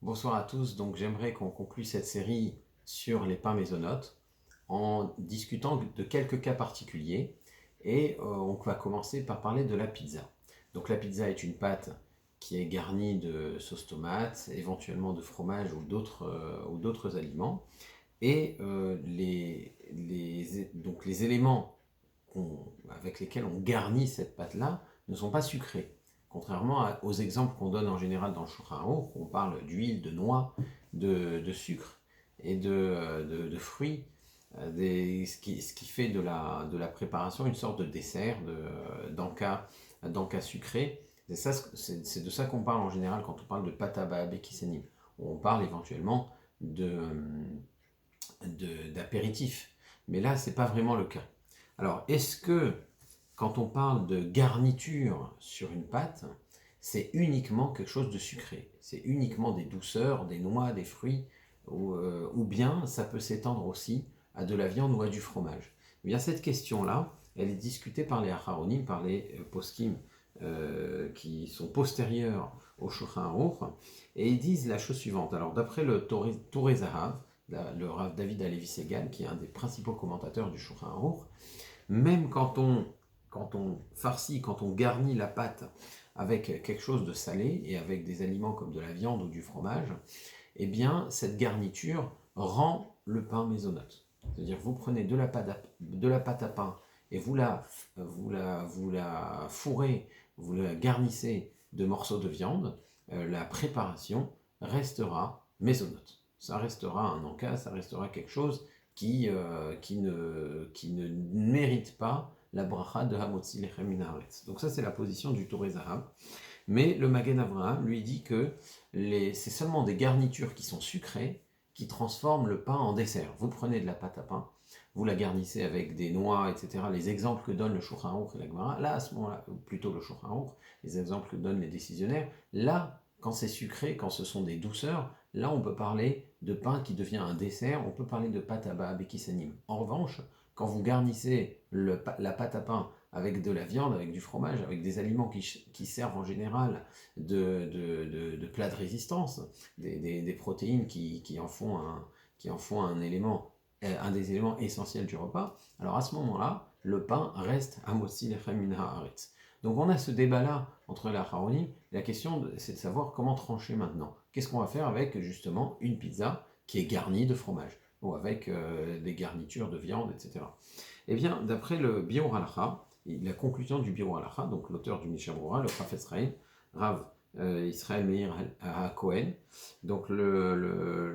Bonsoir à tous, donc j'aimerais qu'on conclue cette série sur les pains maisonnotes en discutant de quelques cas particuliers et on va commencer par parler de la pizza. Donc la pizza est une pâte qui est garnie de sauce tomate, éventuellement de fromage ou d'autres aliments et donc les éléments avec lesquels on garnit cette pâte-là ne sont pas sucrés. Contrairement aux exemples qu'on donne en général dans le Shulchan Aruch, on parle d'huile, de noix, de sucre et de fruits, ce qui fait de la préparation une sorte de dessert, d'enca sucré. C'est de ça qu'on parle en général quand on parle de pâte à bekisenim. On parle éventuellement d'apéritif. Mais là, ce n'est pas vraiment le cas. Alors, est-ce que quand on parle de garniture sur une pâte, c'est uniquement quelque chose de sucré? C'est uniquement des douceurs, des noix, des fruits, ou bien ça peut s'étendre aussi à de la viande ou à du fromage? Eh bien, cette question-là, elle est discutée par les acharonim, par les poskim qui sont postérieurs au Shulchan Aruch, et ils disent la chose suivante. Alors, d'après le Toré Zahav, le Rav David Halevi Segal, qui est un des principaux commentateurs du Shulchan Aruch, même quand on farcit, quand on garnit la pâte avec quelque chose de salé et avec des aliments comme de la viande ou du fromage, eh bien, cette garniture rend le pain maisonnote. C'est-à-dire, vous prenez de la pâte à pain et vous la fourrez, vous la garnissez de morceaux de viande, la préparation restera maisonnote. Ça restera un encas, ça restera quelque chose qui ne mérite pas la bracha de Hamotzi Lechem Min Haaretz. Donc ça, c'est la position du Toré Zahav. Mais le Magen Avraham lui dit que c'est seulement des garnitures qui sont sucrées qui transforment le pain en dessert. Vous prenez de la pâte à pain, vous la garnissez avec des noix, etc. Les exemples que donne le Shulchan Aruch et la Gemara, là, à ce moment-là, ou plutôt le Shulchan Aruch, les exemples que donnent les décisionnaires, là, quand c'est sucré, quand ce sont des douceurs, là, on peut parler de pain qui devient un dessert, on peut parler de pâte à bekisanim. En revanche, quand vous garnissez la pâte à pain avec de la viande, avec du fromage, avec des aliments qui servent en général de plats de résistance, des protéines qui en font un des éléments essentiels du repas, alors à ce moment-là, le pain reste Hamotzi Lechem Min Haaretz. Donc on a ce débat-là entre la Haronim, la question c'est de savoir comment trancher maintenant. Qu'est-ce qu'on va faire avec justement une pizza qui est garnie de fromage, ou avec des garnitures de viande, etc. Eh bien, d'après le Biur Halacha, la conclusion du Biur Halacha, donc l'auteur du Mishnah Berurah, le Chafetz Chaim, Rav Israël Meir HaKohen, donc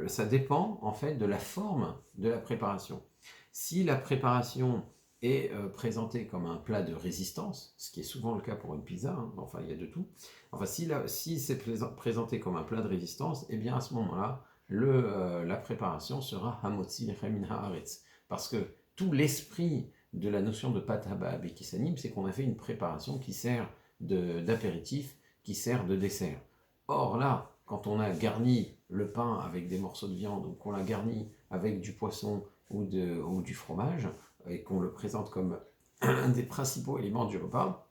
ça dépend en fait de la forme de la préparation. Si la préparation est présentée comme un plat de résistance, ce qui est souvent le cas pour une pizza, hein, enfin il y a de tout, enfin si c'est présenté comme un plat de résistance, eh bien à ce moment-là, la préparation sera Hamotzi Lechem Min Haaretz, parce que tout l'esprit de la notion de pâte à bekisanim, c'est qu'on a fait une préparation qui sert d'apéritif, qui sert de dessert. Or là, quand on a garni le pain avec des morceaux de viande, ou qu'on l'a garni avec du poisson ou du fromage, et qu'on le présente comme un des principaux éléments du repas,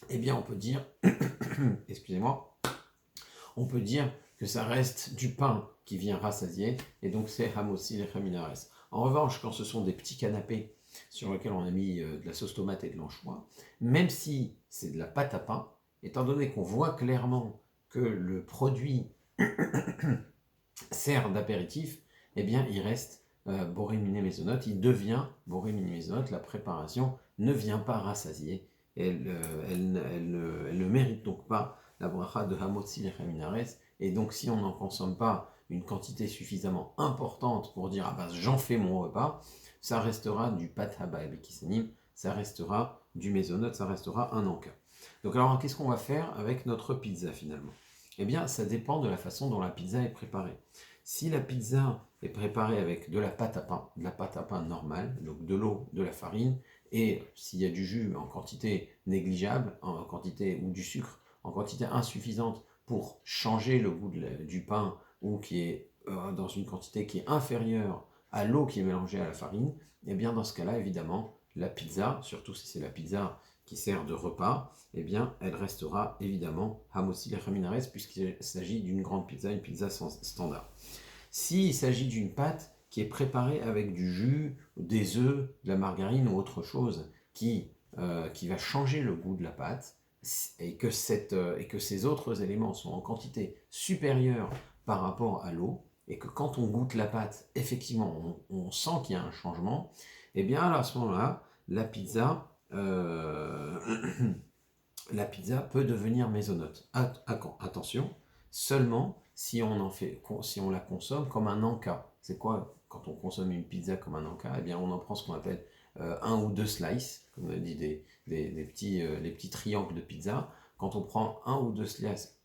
eh bien on peut dire, excusez-moi, on peut dire que ça reste du pain qui vient rassasier, et donc c'est Hamotzi Lechem Min Haaretz. En revanche, quand ce sont des petits canapés sur lesquels on a mis de la sauce tomate et de l'anchois, même si c'est de la pâte à pain, étant donné qu'on voit clairement que le produit sert d'apéritif, eh bien il reste boré miné mésonote, il devient boré miné mésonote, la préparation ne vient pas rassasier, elle ne mérite donc pas la bracha de Hamotzi Lechem Min Haaretz, et donc si on n'en consomme pas une quantité suffisamment importante pour dire ah ben j'en fais mon repas, ça restera du pat haba bekisanim, ça restera du mésonote, ça restera un encas. Donc alors qu'est-ce qu'on va faire avec notre pizza finalement? Eh bien ça dépend de la façon dont la pizza est préparée. Si la pizza est préparée avec de la pâte à pain normale, donc de l'eau, de la farine, et s'il y a du jus en quantité négligeable, en quantité, ou du sucre en quantité insuffisante pour changer le goût du pain, ou qui est dans une quantité qui est inférieure à l'eau qui est mélangée à la farine, et bien dans ce cas-là, évidemment, la pizza, surtout si c'est la pizza qui sert de repas, eh bien, elle restera évidemment Hamotzi Lechem Haaretz, puisqu'il s'agit d'une grande pizza, une pizza standard. S'il s'agit d'une pâte qui est préparée avec du jus, des œufs, de la margarine ou autre chose qui va changer le goût de la pâte, et que ces autres éléments sont en quantité supérieure par rapport à l'eau, et que quand on goûte la pâte, effectivement, on sent qu'il y a un changement, et bien alors à ce moment-là, la pizza peut devenir maisonnote. Attention, seulement si on la consomme comme un encas. C'est quoi quand on consomme une pizza comme un encas? Eh bien, on en prend ce qu'on appelle un ou deux slices, comme on a dit les petits triangles de pizza. Quand on prend un ou deux slices,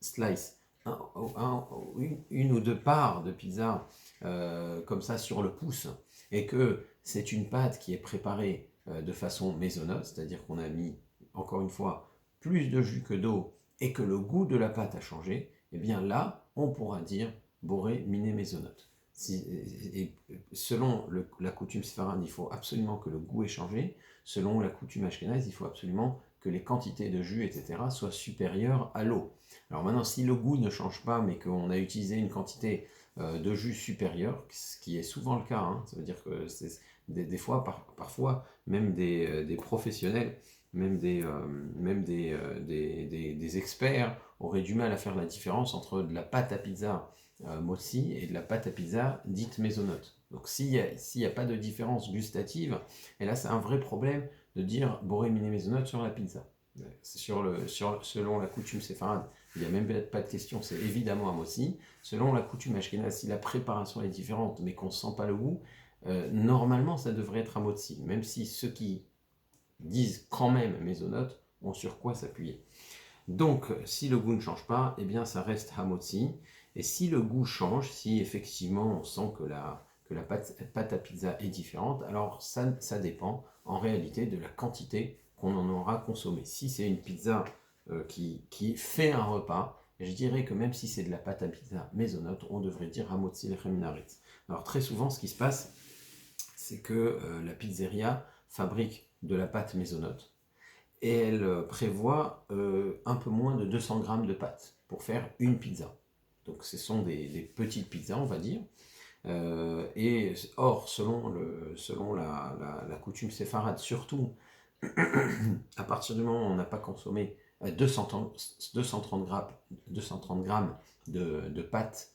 une ou deux parts de pizza comme ça sur le pouce, et que c'est une pâte qui est préparée de façon maisonnote, c'est-à-dire qu'on a mis, encore une fois, plus de jus que d'eau et que le goût de la pâte a changé, eh bien là, on pourra dire boré miné maisonnote. Et selon la coutume séfarade, il faut absolument que le goût ait changé. Selon la coutume ashkénaze, il faut absolument que les quantités de jus, etc., soient supérieures à l'eau. Alors maintenant, si le goût ne change pas, mais qu'on a utilisé une quantité de jus supérieure, ce qui est souvent le cas, ça veut dire que des fois, parfois, même des professionnels, même des experts auraient du mal à faire la différence entre de la pâte à pizza mozzi et de la pâte à pizza dite maisonnote. Donc s'il n'y a pas de différence gustative, et là c'est un vrai problème de dire boré miné maisonnote sur la pizza. Selon la coutume séfarade, il n'y a même pas de question, c'est évidemment un mozzi. Selon la coutume ashkénaze, si la préparation est différente mais qu'on ne sent pas le goût, normalement ça devrait être un mozzi, même si ceux qui disent quand même maisonnote ont sur quoi s'appuyer. Donc, si le goût ne change pas, eh bien ça reste hamotzi. Et si le goût change, si effectivement on sent que la pâte à pizza est différente, alors ça dépend en réalité de la quantité qu'on en aura consommé. Si c'est une pizza qui fait un repas, je dirais que même si c'est de la pâte à pizza maisonnote, on devrait dire hamotzi lechem haaretz. Alors très souvent, ce qui se passe, c'est que la pizzeria fabrique de la pâte maisonnote et elle prévoit un peu moins de 200 grammes de pâte pour faire une pizza. Donc ce sont des petites pizzas, on va dire. Or, selon la coutume séfarade, surtout, à partir du moment où on n'a pas consommé 230 grammes de pâte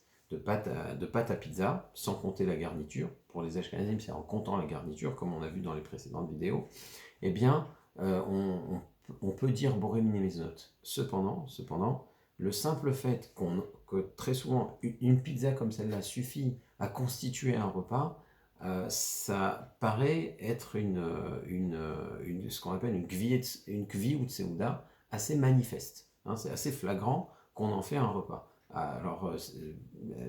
à pizza, sans compter la garniture, pour les ashkénazim c'est en comptant la garniture, comme on a vu dans les précédentes vidéos, eh bien, on peut dire boré miné maisonnote. Cependant, le simple fait que très souvent une pizza comme celle-là suffit à constituer un repas, ça paraît être ce qu'on appelle une kvi ou tseuda assez manifeste. C'est assez flagrant qu'on en fait un repas. Alors,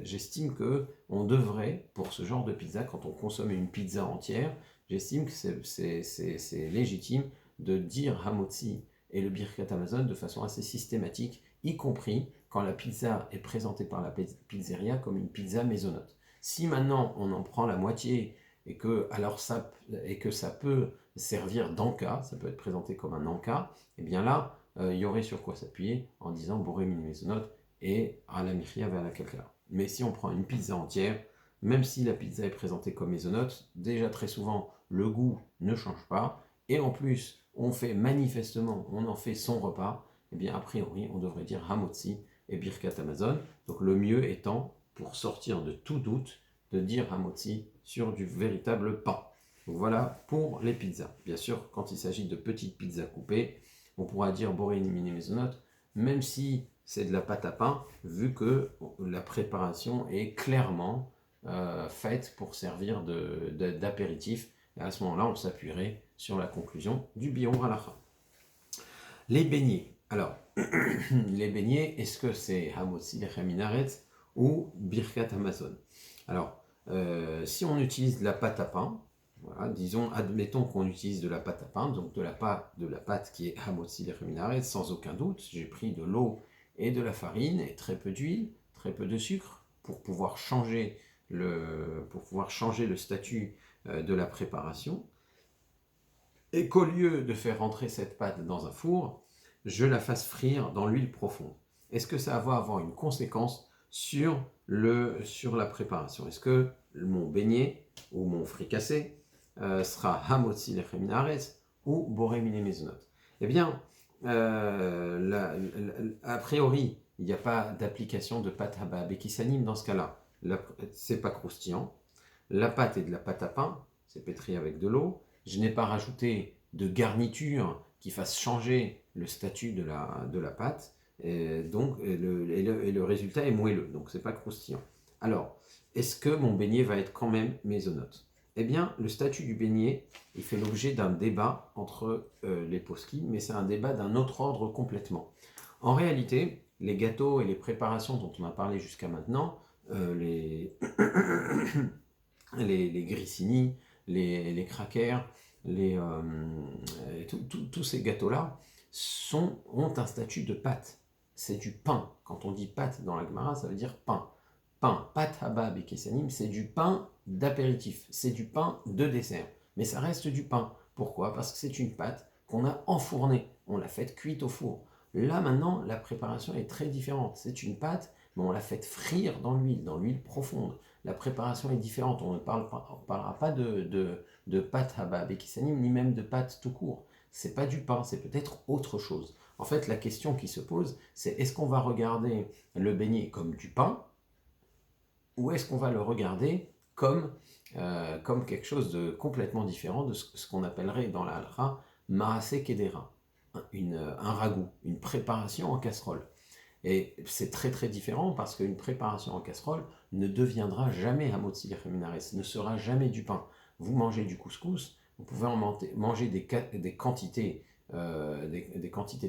j'estime que on devrait, pour ce genre de pizza, quand on consomme une pizza entière, j'estime que c'est légitime de dire hamotzi et le birkat Hamazon de façon assez systématique, y compris quand la pizza est présentée par la pizzeria comme une pizza maisonnote. Si maintenant on en prend la moitié et que ça peut servir d'encas, ça peut être présenté comme un encas, et bien là, il y aurait sur quoi s'appuyer en disant boré mini maisonnote et à la michia vers la kalkala. Mais si on prend une pizza entière, même si la pizza est présentée comme maisonnote, déjà très souvent le goût ne change pas, et en plus on fait manifestement, on en fait son repas, et bien a priori on devrait dire hamotzi et birkat Hamazon. Donc le mieux étant, pour sortir de tout doute, de dire hamotzi sur du véritable pain. Donc voilà pour les pizzas. Bien sûr, quand il s'agit de petites pizzas coupées, on pourra dire boré mini maisonnote, même si c'est de la pâte à pain, vu que la préparation est clairement faite pour servir d'apéritif. Et à ce moment-là, on s'appuierait sur la conclusion du bion halacha. Les beignets. Alors, les beignets, est-ce que c'est hamotzi lechem haaretz ou birkat Hamazon? Alors, si on utilise de la pâte à pain, voilà, admettons qu'on utilise de la pâte à pain, donc de la pâte qui est hamotzi lechem haaretz, sans aucun doute. J'ai pris de l'eau et de la farine et très peu d'huile, très peu de sucre pour pouvoir changer le statut de la préparation. et qu'au lieu de faire rentrer cette pâte dans un four, je la fasse frire dans l'huile profonde. Est-ce que ça va avoir une conséquence sur la préparation? Est-ce que mon beignet ou mon fricassé sera hamotzi lechem minaretz ou boré mine mezonot? Eh bien, a priori, il n'y a pas d'application de pâte à bekisanim dans ce cas-là. C'est pas croustillant. La pâte est de la pâte à pain, c'est pétri avec de l'eau. Je n'ai pas rajouté de garniture qui fasse changer le statut de la pâte. Et donc, le résultat est moelleux, donc c'est pas croustillant. Alors, est-ce que mon beignet va être quand même mésonote? Eh bien, le statut du beignet, il fait l'objet d'un débat entre les poskim, mais c'est un débat d'un autre ordre complètement. En réalité, les gâteaux et les préparations dont on a parlé jusqu'à maintenant, les grissini, les crackers, tous ces gâteaux-là ont un statut de pâte. C'est du pain. Quand on dit pâte dans la Gemara, ça veut dire pain. Pain, pâte habab et kesanim, c'est du pain d'apéritif, c'est du pain de dessert. Mais ça reste du pain. Pourquoi? Parce que c'est une pâte qu'on a enfournée, on l'a faite cuite au four. Là maintenant, la préparation est très différente. C'est une pâte, mais on l'a faite frire dans l'huile profonde. La préparation est différente. On ne parlera pas de pâte habab et kesanim, ni même de pâte tout court. C'est pas du pain, c'est peut-être autre chose. En fait, la question qui se pose, c'est est-ce qu'on va regarder le beignet comme du pain, ou est-ce qu'on va le regarder comme quelque chose de complètement différent de ce qu'on appellerait dans la halakha marasé kedera, un ragoût, une préparation en casserole. Et c'est très très différent parce qu'une préparation en casserole ne deviendra jamais hamotzi lechem minaretz, ne sera jamais du pain. Vous mangez du couscous, vous pouvez en manger des quantités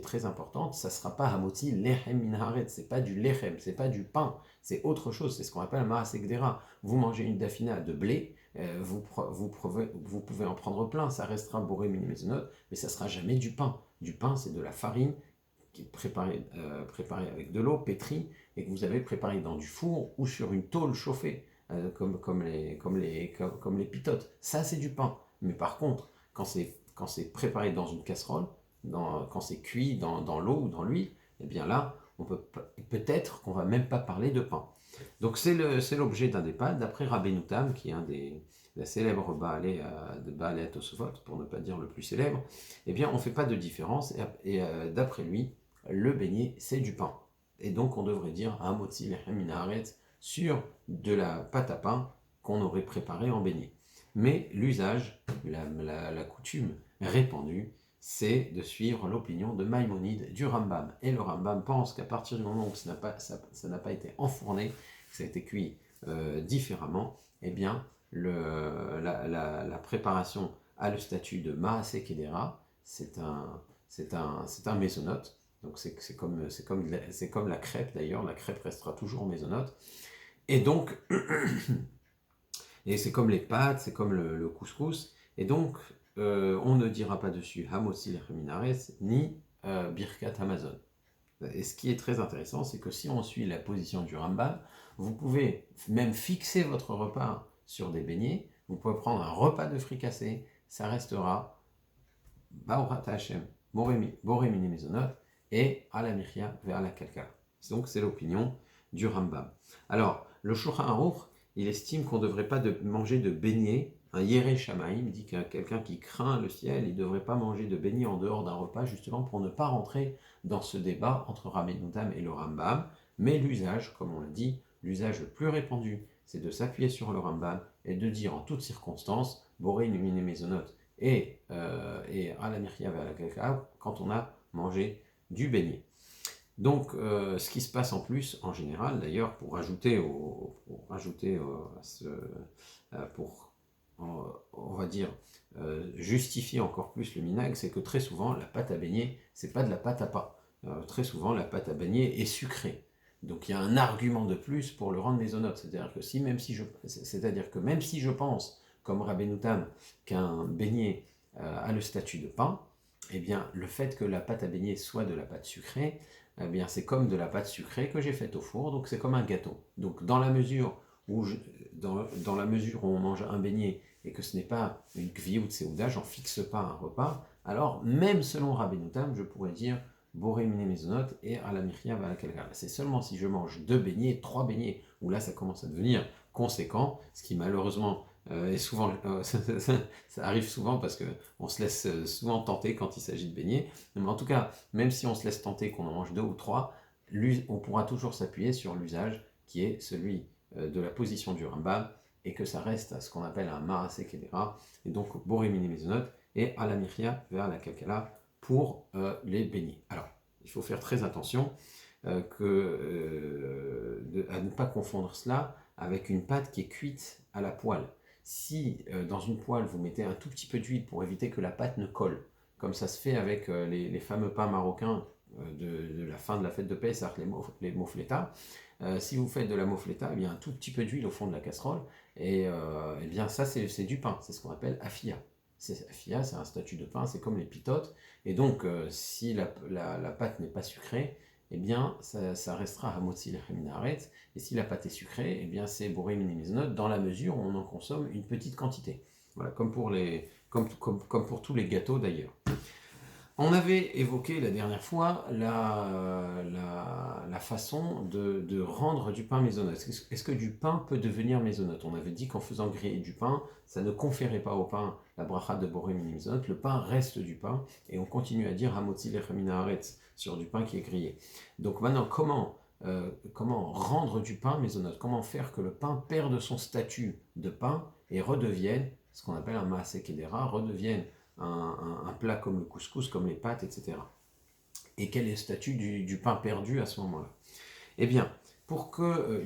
très importantes, ça ne sera pas hamotzi lechem minaretz, c'est pas du lechem, c'est pas du pain, c'est autre chose, c'est ce qu'on appelle marasé kedera. Vous mangez une dafina de blé, vous pouvez en prendre plein, ça restera boré mine mezonot, mais ça ne sera jamais du pain. Du pain, c'est de la farine qui est préparée avec de l'eau pétrie et que vous avez préparé dans du four ou sur une tôle chauffée, comme les pitotes. Ça, c'est du pain. Mais par contre, quand c'est préparé dans une casserole, quand c'est cuit dans l'eau ou dans l'huile, eh bien là, peut-être qu'on va même pas parler de pain. Donc c'est l'objet d'un débat, d'après Rabbeinu Tam, qui est la célèbre de Baalei Tosafot, pour ne pas dire le plus célèbre. Eh bien, on ne fait pas de différence, et d'après lui, le beignet, c'est du pain. Et donc, on devrait dire hamotzi lechem minaretz sur de la pâte à pain qu'on aurait préparée en beignet. Mais l'usage, la coutume répandue, c'est de suivre l'opinion de Maïmonide du Rambam. Et le Rambam pense qu'à partir du moment où ça n'a pas été enfourné, que ça a été cuit différemment, eh bien, la préparation a le statut de Maaseh Kedera, c'est un mésonote. Donc c'est comme la crêpe d'ailleurs, la crêpe restera toujours mésonote. Et donc, et c'est comme les pâtes, c'est comme le couscous. Et donc, on ne dira pas dessus hamotzi lechem minaretz ni birkat Hamazon. Et ce qui est très intéressant, c'est que si on suit la position du Rambam, vous pouvez même fixer votre repas sur des beignets, vous pouvez prendre un repas de fricassé, ça restera Ba'orat Hashem, boré mine mezonot, et à la mirya vers la kalkala. Donc c'est l'opinion du Rambam. Alors, le Shulchan Aruch, il estime qu'on ne devrait pas manger de beignets. Un Yerei Shamaim dit que quelqu'un qui craint le ciel, il ne devrait pas manger de beignets en dehors d'un repas, justement pour ne pas rentrer dans ce débat entre Rabbeinu Tam et le Rambam. Mais l'usage, comme on l'a dit, l'usage le plus répandu, c'est de s'appuyer sur le Rambam et de dire en toutes circonstances, boré mine mezonot et à la mirya vers la kalkala, quand on a mangé du beignet. Donc, ce qui se passe en plus, en général, d'ailleurs, pour on va dire, justifier encore plus le minag, c'est que très souvent, la pâte à beignet, c'est pas de la pâte à pain. Très souvent, la pâte à beignet est sucrée. Donc, il y a un argument de plus pour le rendre mésonote. C'est-à-dire que même si je pense, comme Rabbeinu Tam, qu'un beignet a le statut de pain, eh bien, le fait que la pâte à beignet soit de la pâte sucrée, eh bien, c'est comme de la pâte sucrée que j'ai faite au four, donc c'est comme un gâteau. Donc, dans la mesure où on mange un beignet et que ce n'est pas une Gviout Seuda, j'en fixe pas un repas, alors même selon Rabbeinu Tam, je pourrais dire Boré Mine Mezonot et à la Michia va la Kalkala. C'est seulement si je mange 2 beignets, 3 beignets, où là ça commence à devenir conséquent, ce qui malheureusement est souvent, ça arrive souvent parce qu'on se laisse souvent tenter quand il s'agit de beignets. Mais en tout cas, même si on se laisse tenter qu'on en mange 2 ou 3, on pourra toujours s'appuyer sur l'usage qui est celui de la position du Rambam et que ça reste à ce qu'on appelle un Marase Kedera, et donc Boré Mine Mezonot et à la Michia vers la Kalkala pour les beignets. Alors, il faut faire très attention à ne pas confondre cela avec une pâte qui est cuite à la poêle. Si dans une poêle vous mettez un tout petit peu d'huile pour éviter que la pâte ne colle, comme ça se fait avec les fameux pains marocains de la fin de la fête de Pessah, les mofleta, si vous faites de la mofleta, eh bien un tout petit peu d'huile au fond de la casserole, et eh bien ça c'est du pain, c'est ce qu'on appelle afia. Afia, c'est un statut de pain, c'est comme les pitotes, et donc si la pâte n'est pas sucrée, eh bien ça restera hamotzi lechem haaretz, et si la pâte est sucrée, eh bien c'est boré mini miznot, dans la mesure où on en consomme une petite quantité. Voilà, comme pour tous les gâteaux d'ailleurs. On avait évoqué la dernière fois la façon de rendre du pain maisonnote. Est-ce que du pain peut devenir maisonnote? On avait dit qu'en faisant griller du pain, ça ne conférait pas au pain la bracha de boré mini maisonnote. Le pain reste du pain et on continue à dire hamotzi lechem haaretz sur du pain qui est grillé. Donc maintenant, comment rendre du pain maisonnote? Comment faire que le pain perde son statut de pain et redevienne ce qu'on appelle un maaseh kedera, redevienne un plat comme le couscous, comme les pâtes, etc. Et quel est le statut du pain perdu à ce moment-là? Eh bien, pour que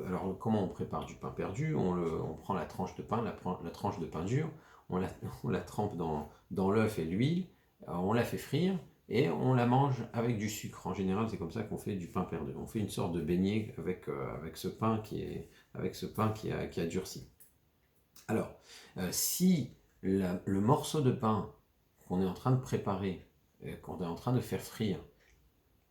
alors comment on prépare du pain perdu? On prend la tranche de pain, la tranche de pain dur, on la trempe dans l'œuf et l'huile, on la fait frire et on la mange avec du sucre. En général, c'est comme ça qu'on fait du pain perdu. On fait une sorte de beignet avec ce pain qui a durci. Alors, si le morceau de pain qu'on est en train de préparer, qu'on est en train de faire frire,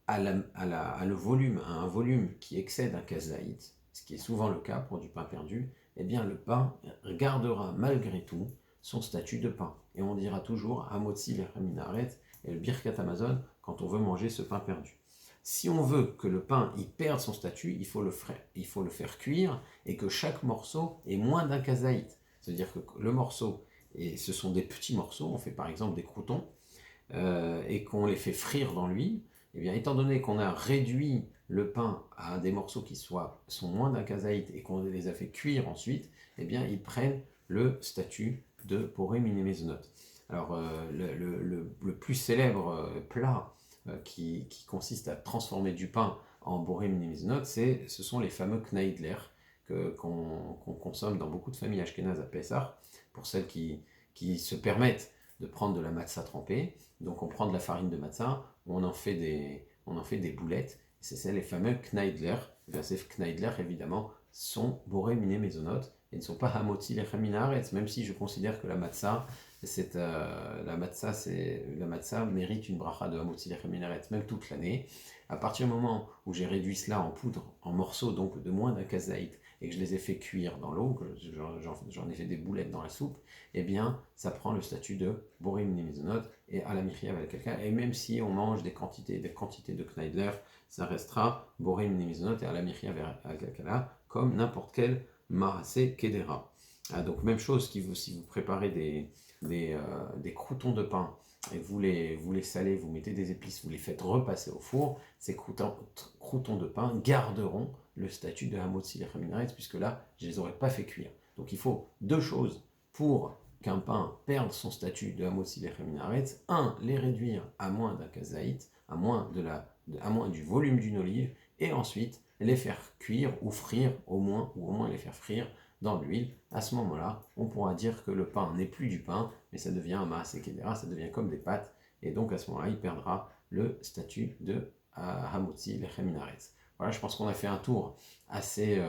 a un volume qui excède un kazaït, ce qui est souvent le cas pour du pain perdu, eh bien le pain gardera malgré tout son statut de pain. Et on dira toujours Hamotzi lechem haaretz et le Birkat Hamazon quand on veut manger ce pain perdu. Si on veut que le pain il perde son statut, il faut le faire cuire et que chaque morceau ait moins d'un kazaït. C'est-à-dire que le morceau, et ce sont des petits morceaux, on fait par exemple des croûtons, et qu'on les fait frire dans l'huile, et bien étant donné qu'on a réduit le pain à des morceaux qui sont moins d'un kazaït et qu'on les a fait cuire ensuite, et bien ils prennent le statut de boré mini mezonot. Alors le plus célèbre plat qui consiste à transformer du pain en boré mini mezonot, ce sont les fameux knaidler qu'on consomme dans beaucoup de familles ashkénazes à Pessah, pour celles qui se permettent de prendre de la matzah trempée. Donc on prend de la farine de matzah, on en fait des boulettes, c'est les fameux knaidler. Ces knaidler, évidemment, sont boré mine mezonot et ne sont pas hamotzi lechem haaretz, même si je considère que la matzah mérite une bracha de hamotzi lechem haaretz, même toute l'année. À partir du moment où j'ai réduit cela en poudre, en morceaux, donc de moins d'un kazaït, et que je les ai fait cuire dans l'eau, que j'en ai fait des boulettes dans la soupe, eh bien, ça prend le statut de boré mini mezonot et à la michia avec quelqu'un. Et même si on mange des quantités de knaidler, ça restera boré mini mezonot et à la michia avec quelqu'un, comme n'importe quel marasé kedera. Donc même chose si vous préparez des croûtons de pain et vous les salez, vous mettez des épices, vous les faites repasser au four, ces croûtons de pain garderont le statut de hamotzi lechem haaretz, puisque là, je ne les aurais pas fait cuire. Donc il faut deux choses pour qu'un pain perde son statut de hamotzi lechem haaretz. Un, les réduire à moins d'un kazaït, à moins du volume d'une olive, et ensuite les faire cuire ou frire au moins les faire frire dans l'huile. À ce moment-là, on pourra dire que le pain n'est plus du pain, mais ça devient un maaseh kedera, ça devient comme des pâtes, et donc à ce moment-là, il perdra le statut de hamotzi lechem haaretz. Voilà, je pense qu'on a fait un tour assez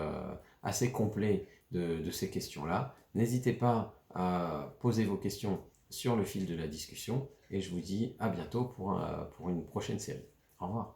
complet de ces questions-là. N'hésitez pas à poser vos questions sur le fil de la discussion, et je vous dis à bientôt pour une prochaine série. Au revoir.